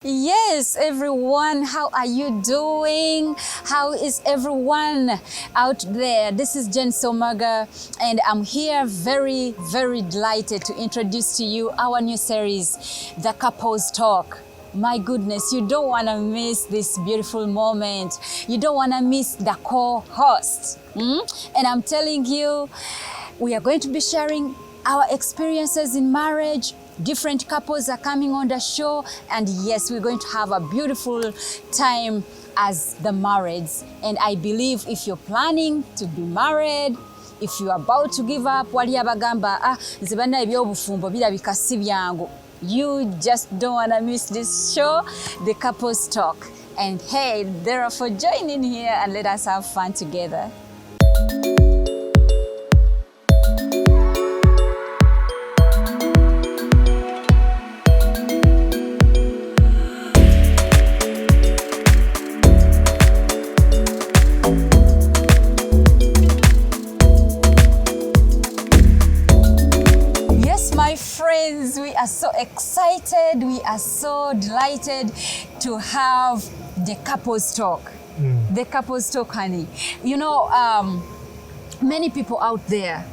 Yes, everyone, how are you doing? How is everyone out there? This is Jen Somaga, and I'm here very delighted to introduce to you our new series, The Couples Talk. My goodness, you don't want to miss this beautiful moment. You don't want to miss the co-host. And I'm telling you, we are going to be sharing our experiences in marriage. Different couples are coming on the show, and yes, we're going to have a beautiful time as the marrieds. And I believe if you're planning to be married, if you're about to give up, wali abagamba nze banna ebyobufumbo birabika si byangu, you just don't want to miss this show, The Couples Talk. And hey, therefore join in here and let us have fun together. We are so excited, we are so delighted to have the Couples Talk. The Couples Talk, honey. You know, many people out there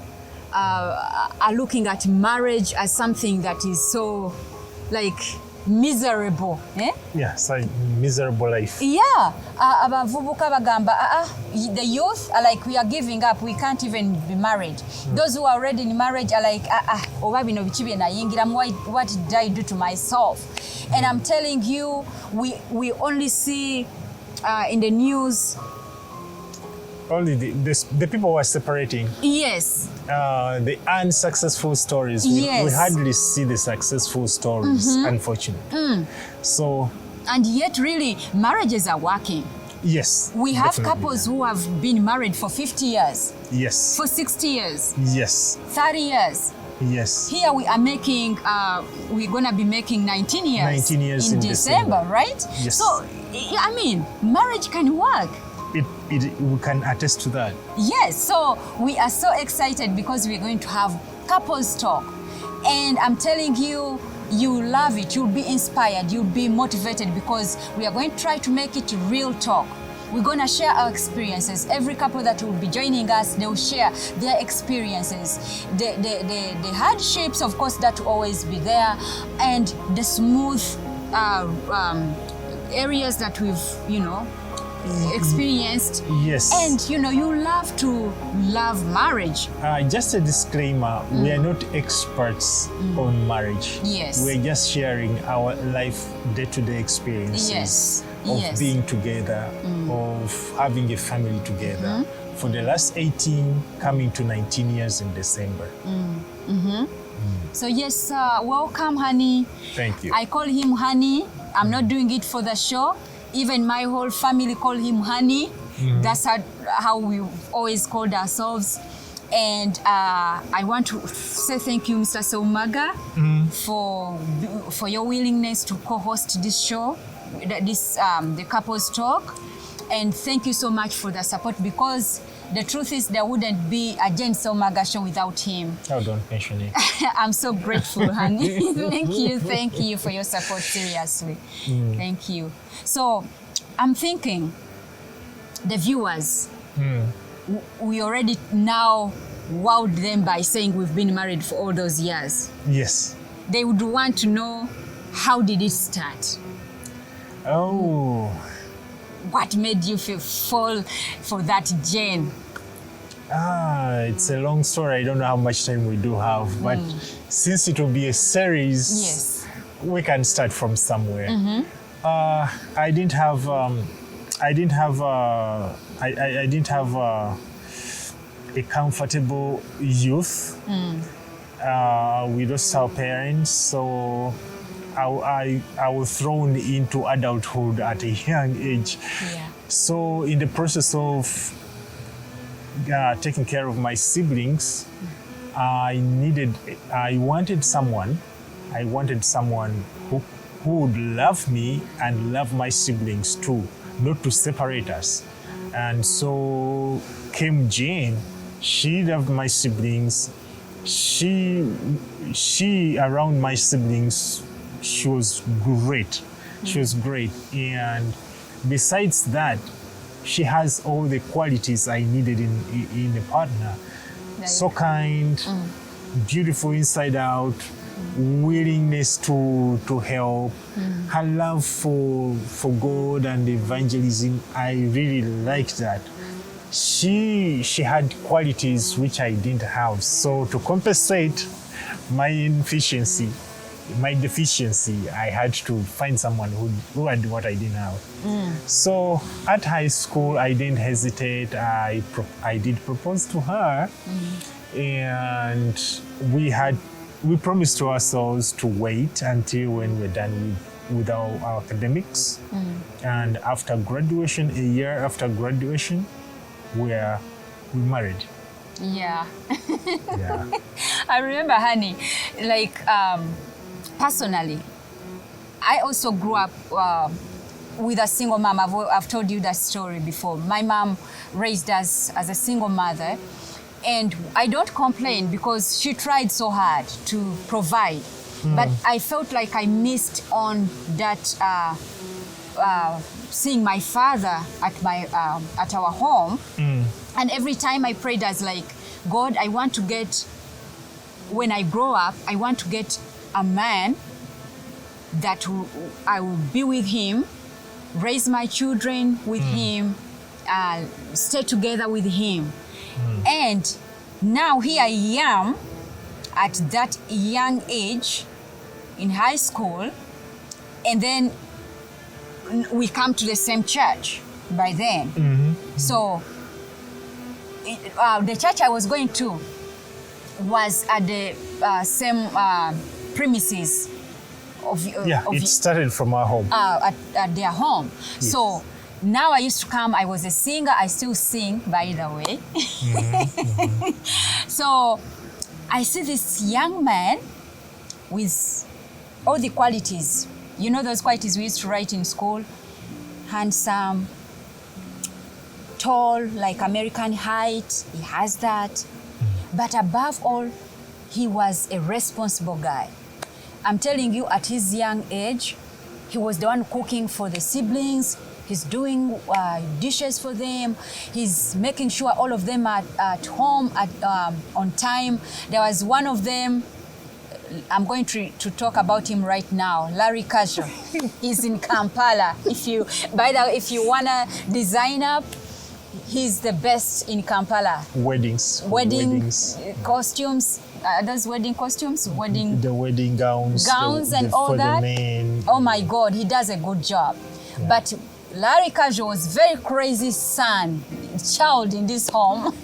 are looking at marriage as something that is so, like, miserable. Yeah, it's a miserable life. Yeah. Abavubuka bagamba, the youth are like, we are giving up, we can't even be married. Those who are already in marriage are like, oba bino biki bye nayingiramu, what did I do to myself? And I'm telling you, we only see in the news only the people who are separating. Yes. The unsuccessful stories. Yes. We hardly see the successful stories, unfortunately. So. And yet, really, marriages are working. Yes. We have couples who have been married for 50 years. Yes. For 60 years. Yes. 30 years. Yes. Here we are making, we're going to be making 19 years. 19 years in December, right? Yes. So, I mean, marriage can work. We can attest to that. Yes, so we are so excited because we're going to have Couples Talk. And I'm telling you, you love it, you'll be inspired, you'll be motivated because we are going to try to make it real talk. We're going to share our experiences. Every couple that will be joining us, they will share their experiences. The hardships, of course, that will always be there, and the smooth areas that we've, experienced. Yes. And you love marriage. Just a disclaimer, we are not experts on marriage. Yes. We're just sharing our life day-to-day experiences of being together, of having a family together for the last 18 coming to 19 years in December. So yes, welcome, honey. Thank you. I call him honey. I'm not doing it for the show. Even my whole family call him honey. That's how we've always called ourselves. And I want to say thank you, Mr. Somaga, for your willingness to co-host this show, the Couples Talk. And thank you so much for the support, because the truth is there wouldn't be a Jen Somaga show without him. Oh, don't mention it. I'm so grateful, honey. Thank you for your support, seriously. Thank you. So I'm thinking the viewers, we already now wowed them by saying we've been married for all those years. Yes. They would want to know, how did it start? Oh. What made you fall for that Jen? It's a long story. I don't know how much time we do have, but since it will be a series, yes, we can start from somewhere. I didn't have a comfortable youth. We lost our parents, so I was thrown into adulthood at a young age. Yeah. So in the process of taking care of my siblings, I wanted someone who would love me and love my siblings too, not to separate us. And so came Jane. She loved my siblings. She around my siblings, she was great. She was great. And besides that, she has all the qualities I needed in a partner. So kind, beautiful inside out, willingness to help, her love for God and evangelism. I really liked that. She had qualities which I didn't have. So to compensate my deficiency, I had to find someone who had what I didn't have. So at high school, I didn't hesitate. I did propose to her, and we promised to ourselves to wait until when we're done with our academics. And after graduation, a year after graduation, we married. Yeah. Yeah. I remember, honey, like personally, I also grew up with a single mom. I've told you that story before. My mom raised us as a single mother, and I don't complain because she tried so hard to provide. But I felt like I missed on that seeing my father at our home. And every time I prayed, I was like, God, I want to get, when I grow up, I want to get a man that I will be with him, raise my children with him, stay together with him. And now here I am at that young age in high school, and then we come to the same church by then. So the church I was going to was at the same premises of it started from our home. At their home. Yes. So now I used to come. I was a singer. I still sing, by the way. So I see this young man with all the qualities. You know those qualities we used to write in school? Handsome, tall, like American height. He has that. But above all, he was a responsible guy. I'm telling you, at his young age, he was the one cooking for the siblings. He's doing dishes for them. He's making sure all of them are at home on time. There was one of them, I'm going to talk about him right now, Larry Casual. He's in Kampala. If you want to design up, he's the best in Kampala. Weddings. Costumes. Those wedding costumes? The wedding gowns. And all that. Men. Oh my God, he does a good job. Yeah. But Larry Casual was very crazy child in this home.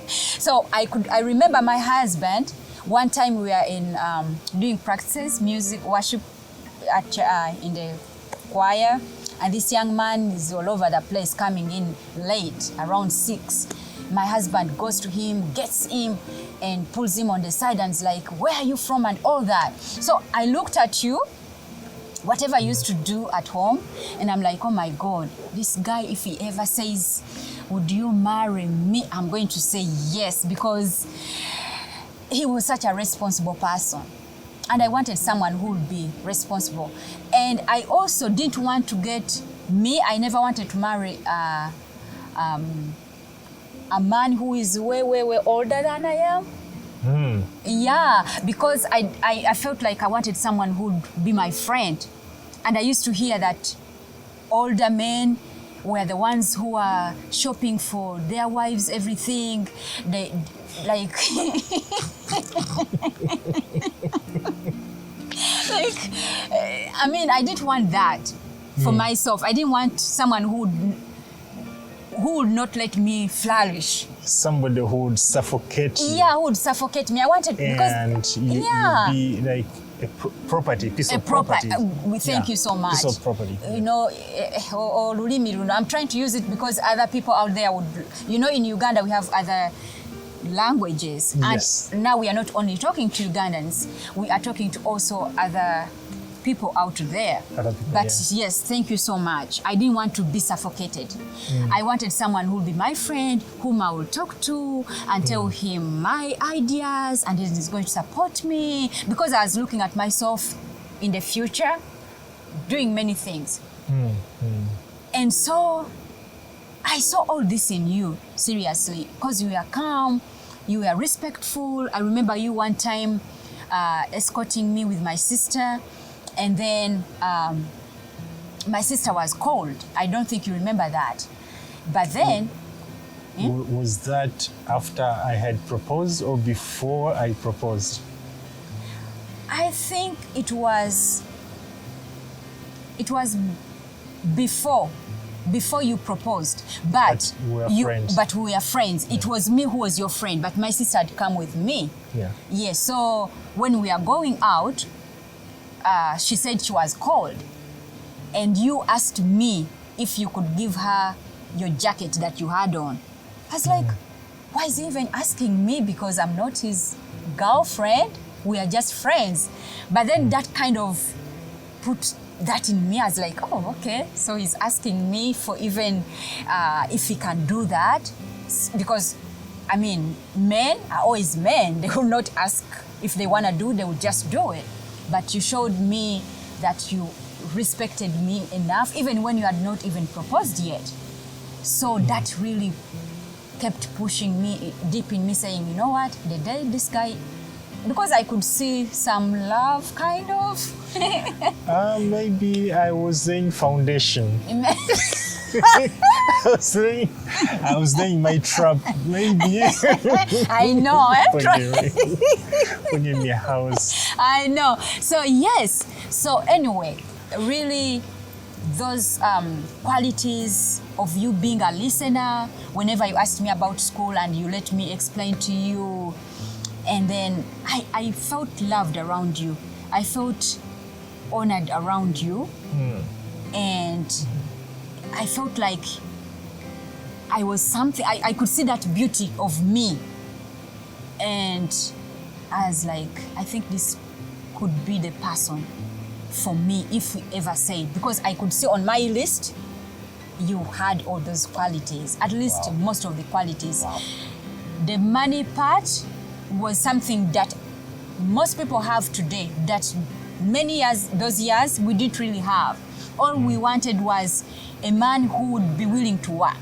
So I remember my husband, one time we were in doing practices, music, worship in the choir. And this young man is all over the place, coming in late, around 6. My husband goes to him, gets him, and pulls him on the side and is like, where are you from, and all that. So I looked at you, whatever I used to do at home, and I'm like, oh my God, this guy, if he ever says, would you marry me? I'm going to say yes, because he was such a responsible person. And I wanted someone who would be responsible. And I also didn't want to I never wanted to marry a man who is way, way, way older than I am. Yeah, because I felt like I wanted someone who would be my friend. And I used to hear that older men were the ones who are shopping for their wives, everything. They like I mean, I didn't want that for myself. I didn't want someone who would not let me flourish. Somebody who would suffocate you. Yeah, who would suffocate me. I wanted, because you'd be like a property, piece of property. Thank you so much. Piece of property. You know, I'm trying to use it because other people out there would, you know, in Uganda we have other languages. Yes. And now we are not only talking to Ugandans, we are talking to also other people out there. Yes, thank you so much. I didn't want to be suffocated. I wanted someone who would be my friend, whom I will talk to and tell him my ideas, and he's going to support me, because I was looking at myself in the future doing many things. And so I saw all this in you, seriously, because you were calm, you were respectful. I remember you one time escorting me with my sister, and then my sister was cold. I don't think you remember that. But then... Was that after I had proposed or before I proposed? I think it was before you proposed, but we were friends. But we were friends. It was me who was your friend, but my sister had come with me. Yeah. Yeah. So when we are going out, she said she was cold, and you asked me if you could give her your jacket that you had on. I was like, why is he even asking me? Because I'm not his girlfriend. We are just friends. But then that kind of put that in me. I was like, oh, okay. So he's asking me for even if he can do that. Because, I mean, men are always men. They will not ask if they want to do, they will just do it. But you showed me that you respected me enough, even when you had not even proposed yet. So that really kept pushing me deep in me, saying, you know what, the day this guy, because I could see some love, kind of. Maybe I was in foundation. I was in my trap, maybe. I know, When in your house. I know. So yes. So anyway, really, those qualities of you being a listener, whenever you asked me about school and you let me explain to you, and then I felt loved around you. I felt honored around you. And I felt like I was something, I could see that beauty of me. And I was like, I think this could be the person for me if we ever say it. Because I could see on my list, you had all those qualities, at least most of the qualities. Wow. The money part was something that most people have today, that many years, those years, we didn't really have. All we wanted was a man who would be willing to work.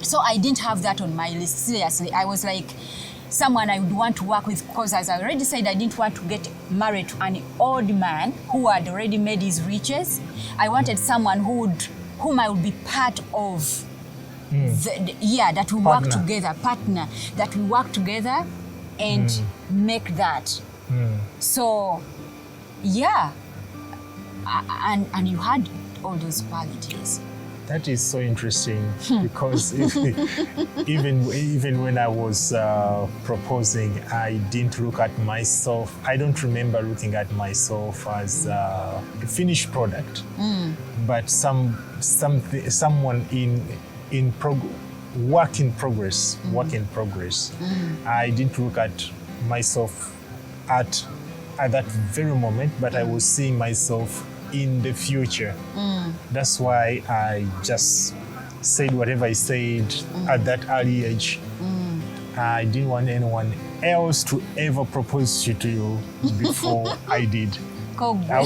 So I didn't have that on my list, seriously. I was like, someone I would want to work with, because as I already said, I didn't want to get married to an old man who had already made his riches. I wanted someone whom I would be part of, that we work together, partner, that we work together and make that. So, yeah, and you had all those qualities. That is so interesting because even when I was proposing, I didn't look at myself. I don't remember looking at myself as a finished product, but someone work in progress. I didn't look at myself at that very moment, but I was seeing myself in the future. That's why I just said whatever I said at that early age. I didn't want anyone else to ever propose to you before I did. I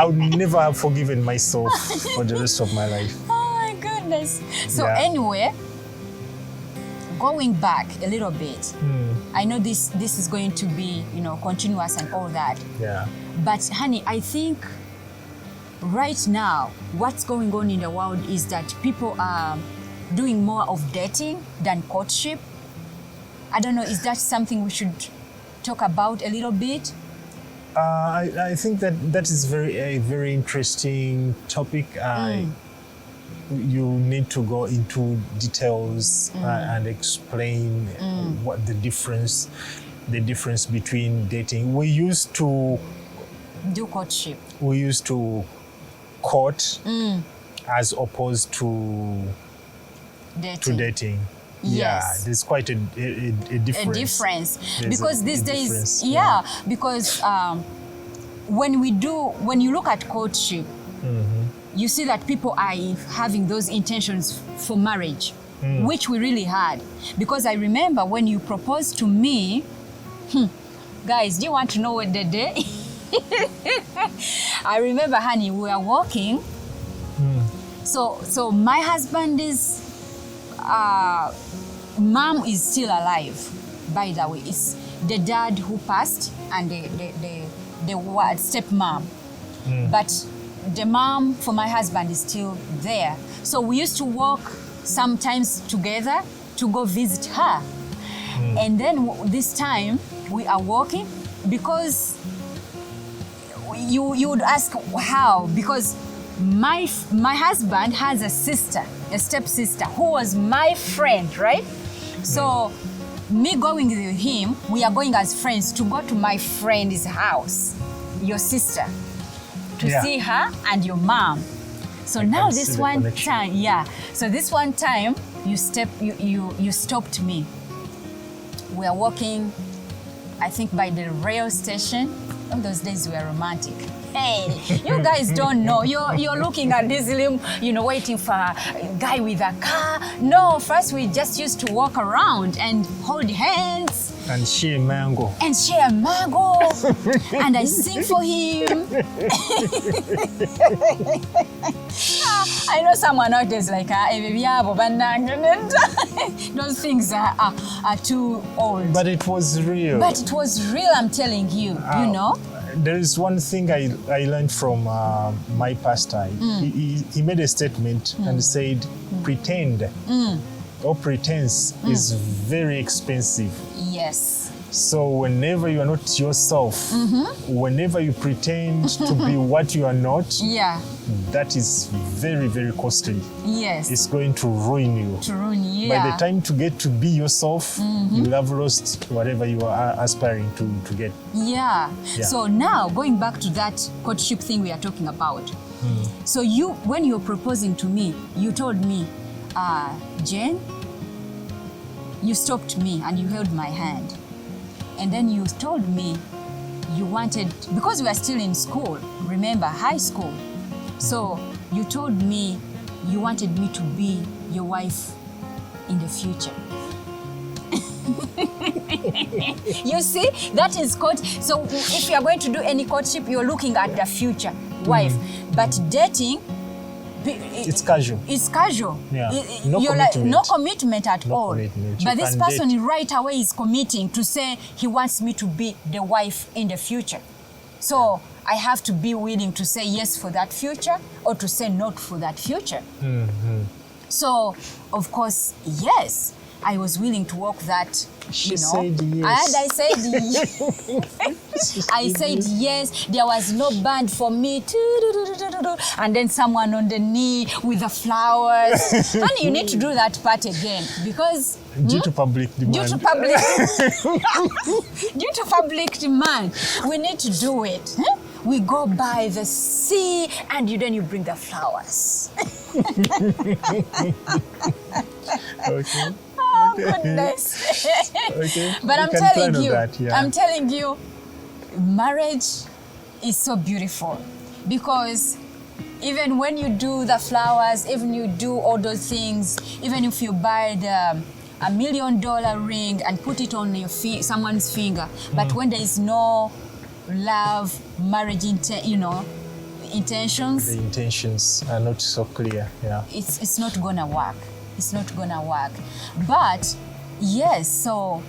would never have forgiven myself for the rest of my life. Oh my goodness. So anyway, going back a little bit, I know this is going to be, continuous and all that. Yeah. But honey, I think right now, what's going on in the world is that people are doing more of dating than courtship. I don't know, is that something we should talk about a little bit? I think that is a very interesting topic. You need to go into details and explain what the difference between dating. We used to do courtship. We used to court as opposed to dating. Yes. Yeah, there's quite a difference. A difference. There's because these days, difference. Because when you look at courtship, you see that people are having those intentions for marriage, which we really had. Because I remember when you proposed to me, guys, do you want to know what the day? I remember, honey, we were walking. So my husband is, mom is still alive, by the way. It's the dad who passed and the stepmom. But the mom for my husband is still there. So we used to walk sometimes together to go visit her. And then this time we are walking because you would ask how, because my husband has a sister, a stepsister, who was my friend, right? So me going with him, we are going as friends to go to my friend's house, your sister, to see her and your mom. So now this one time, so this one time you stopped me. We are walking, I think by the rail station. In those days we were romantic. Hey, you guys don't know. You're looking at this little, waiting for a guy with a car. No, first we just used to walk around and hold hands. And share mango. And share mango. And I sing for him. I know someone out there is like, those things are too old. But it was real. But it was real, I'm telling you, you know. There is one thing I learned from my pastor. He made a statement and said, pretend or pretense is very expensive. Yes. So whenever you are not yourself, whenever you pretend to be what you are not, that is very, very costly. Yes. It's going to ruin you. To ruin you. By the time to get to be yourself, you'll have lost whatever you are aspiring to get. Yeah. So now, going back to that courtship thing we are talking about. So when you were proposing to me, you told me, Jane, you stopped me and you held my hand. And then you told me you wanted, because we are still in school, remember, high school. So you told me you wanted me to be your wife in the future. You see, that is court. So if you are going to do any courtship, you're looking at the future wife. But dating, it's casual. It's casual. Yeah. No commitment. No commitment at all. Commitment. But this person right away is committing to say he wants me to be the wife in the future. So I have to be willing to say yes for that future or to say no for that future. So, of course, yes, I was willing to walk that. She said yes. And I said yes. I said yes. There was no band for me. And then someone on the knee with the flowers. And you need to do that part again because due to public demand. Due to public demand, we need to do it. We go by the sea and then you bring the flowers. Okay. Oh, goodness. Okay. But I'm telling you, marriage is so beautiful because even when you do the flowers, even you do all those things, even if you buy $1 million ring and put it on your someone's finger, but when there is no love, marriage, intentions. The intentions are not so clear. Yeah. It's not gonna work. It's not gonna work. But yes, so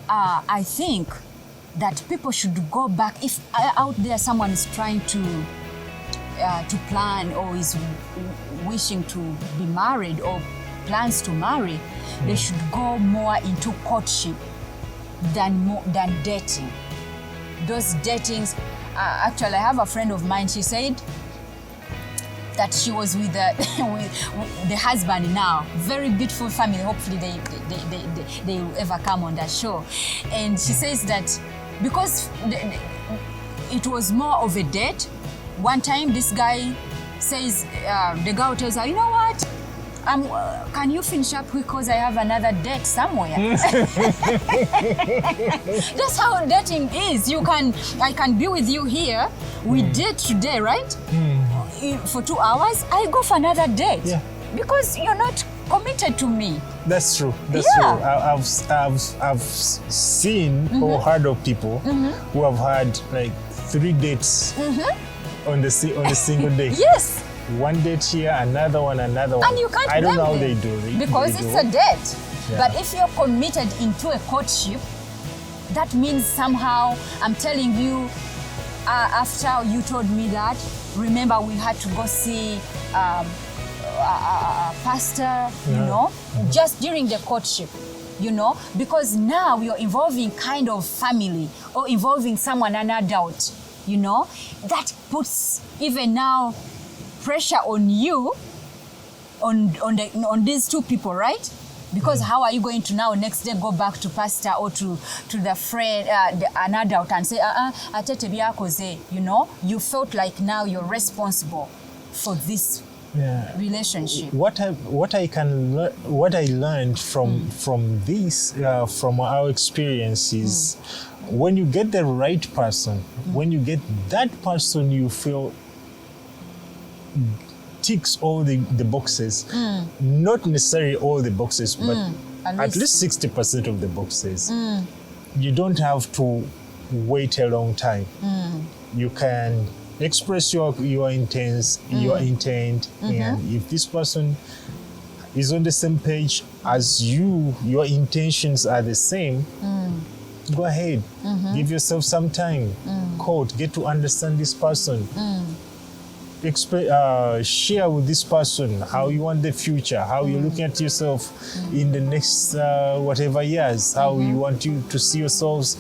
I think that people should go back. If out there someone is trying to plan or is wishing to be married or plans to marry, they should go more into courtship than dating. Those datings, actually I have a friend of mine, she said that she was with the husband now, very beautiful family, hopefully they will ever come on that show. And she says that because it was more of a date, one time this guy says, the girl tells her, you know what? Can you finish up because I have another date somewhere? That's how dating is. I can be with you here. We date today, right? For 2 hours, I go for another date. Yeah. Because you're not committed to me. That's true. That's Yeah. true. I've seen or heard of people who have had like 3 dates on the single day. Yes. One date here, another one. And you can't I don't know how blame they them, do it. because They it's do. a date. Yeah. But if you're committed into a courtship, that means somehow, I'm telling you, after you told me that, remember we had to go see a pastor, you Yeah. know, just during the courtship, you know, because now you're involving kind of family or involving someone, an adult, you know, that puts even now pressure on you, on these two people, right? Because how are you going to now next day go back to pastor or to the friend, an adult, and say, atete byakoze, you know? You felt like now you're responsible for this Yeah. relationship. What I learned from this from our experiences, when you get the right person, when you get that person you feel ticks all the boxes, not necessarily all the boxes, but at least 60% of the boxes, you don't have to wait a long time. You can express your intent, and if this person is on the same page as you, your intentions are the same, go ahead, give yourself some time, get to understand this person, share with this person how you want the future, how you're looking at yourself in the next whatever years, how you want you to see yourselves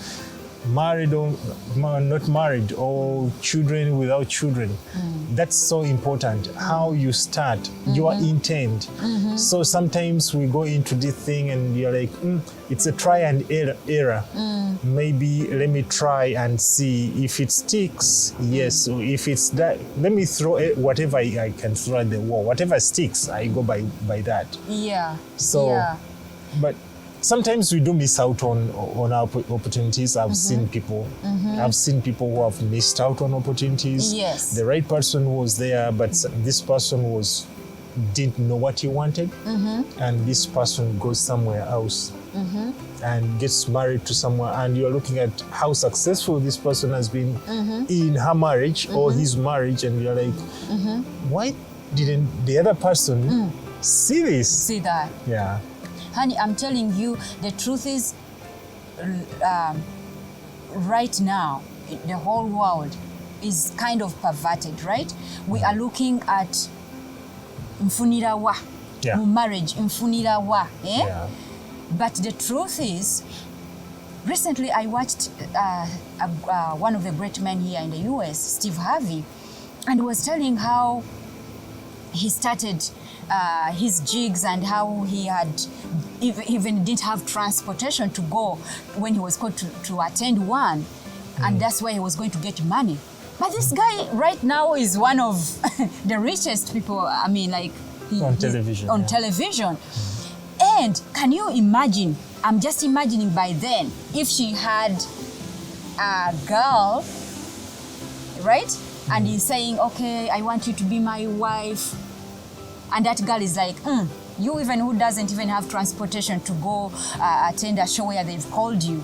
married or not married, or children without children. That's so important. How you start, your intent. So sometimes we go into this thing and you're like, it's a try and error. Maybe let me try and see if it sticks. Yes, or if it's that, let me throw whatever I can throw at the wall. Whatever sticks, I go by that. Yeah. So, yeah. But sometimes we do miss out on our opportunities. I've seen people who have missed out on opportunities. Yes. The right person was there, but this person didn't know what he wanted, and this person goes somewhere else and gets married to someone, and you're looking at how successful this person has been in her marriage or his marriage, and you're like, why didn't the other person see this? See that. Yeah. Honey, I'm telling you, the truth is, right now, the whole world is kind of perverted, right? We are looking at mfunira wa, Yeah. marriage, mfunira wa, eh? Yeah. But the truth is, recently I watched one of the great men here in the US, Steve Harvey, and he was telling how he started his gigs and how he had even didn't have transportation to go when he was called to attend one, and that's where he was going to get money. But this guy right now is one of the richest people. I mean, like On television, On yeah. television. And can you imagine? I'm just imagining by then if she had a girl, right? And he's saying, okay, I want you to be my wife. And that girl is like, you even who doesn't even have transportation to go attend a show where they've called you.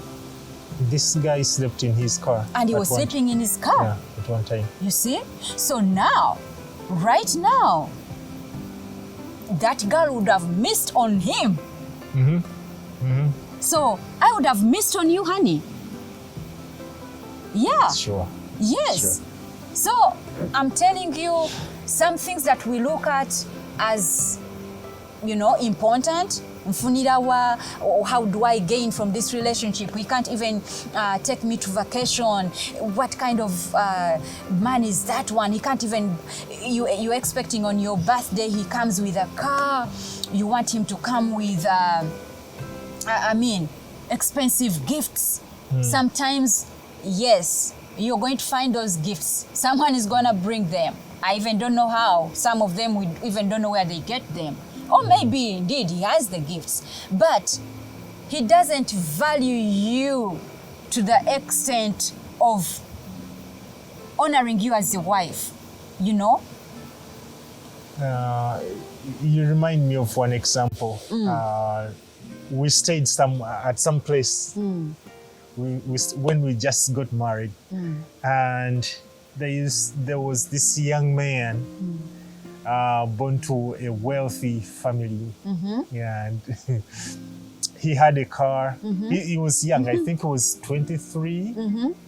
This guy slept in his car. And he was sleeping in his car. Yeah, at one time. You see? So now, right now, that girl would have missed on him. So I would have missed on you, honey. Yeah. Sure. Yes. Sure. So I'm telling you, some things that we look at as, important, mfunira, or how do I gain from this relationship? We can't even take me to vacation. What kind of man is that one? He can't even, you're expecting on your birthday, he comes with a car. You want him to come with, expensive gifts. Sometimes, yes, you're going to find those gifts. Someone is going to bring them. I even don't know how. Some of them, we even don't know where they get them. Or maybe, indeed, he has the gifts. But he doesn't value you to the extent of honoring you as a wife, You remind me of one example. We stayed at some place when we just got married, and there was this young man born to a wealthy family, and he had a car. He was young. I think he was 23.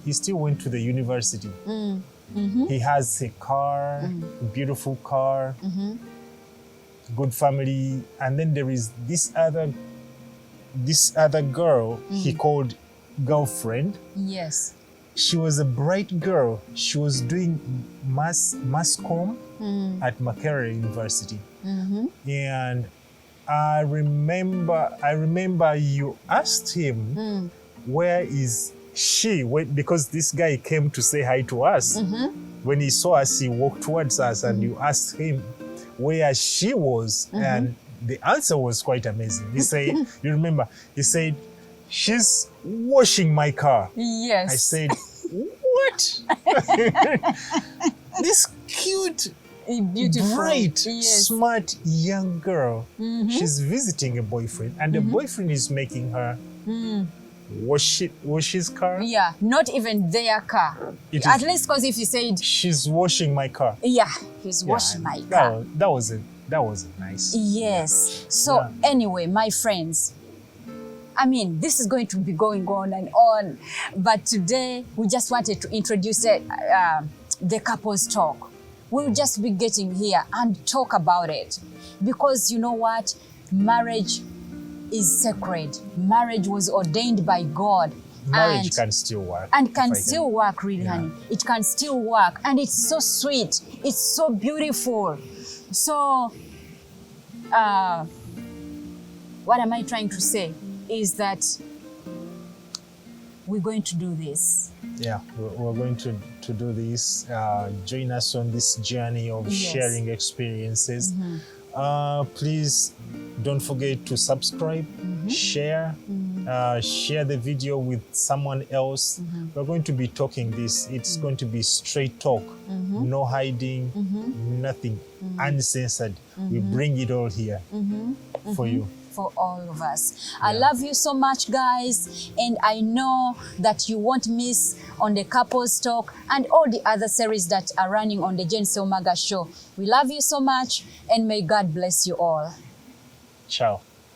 He still went to the university. He has a car, a beautiful car, good family, and then there is this other girl he called girlfriend. Yes. She was a bright girl. She was doing mass comm at Makerere University, and I remember you asked him, where is she? Because this guy came to say hi to us. When he saw us, he walked towards us, and you asked him where she was, and the answer was quite amazing. He said, you remember, he said, she's washing my car. Yes. I said, what? This cute, beautiful, bright, yes, smart young girl, she's visiting a boyfriend, and the boyfriend is making her wash his car. Yeah, not even their car. At least because if you said she's washing my car. Yeah, he's washing my car. That was nice. Yes. So anyway, my friends, I mean, this is going to be going on and on, but today we just wanted to introduce the couples talk. We'll just be getting here and talk about it, because you know what? Marriage is sacred. Marriage was ordained by God. Marriage can still work. And can still work, really, honey. It can still work. And it's so sweet. It's so beautiful. So, what am I trying to say is that we're going to do this. Yeah, we're going to do this. Join us on this journey of sharing experiences. Please don't forget to subscribe, share, share the video with someone else. We're going to be talking this. It's going to be straight talk, no hiding, nothing, uncensored. We bring it all here for you. For all of us. I love you so much, guys, and I know that you won't miss on the Couples Talk and all the other series that are running on the Jensen Omaga Show. We love you so much, and may God bless you all. Ciao.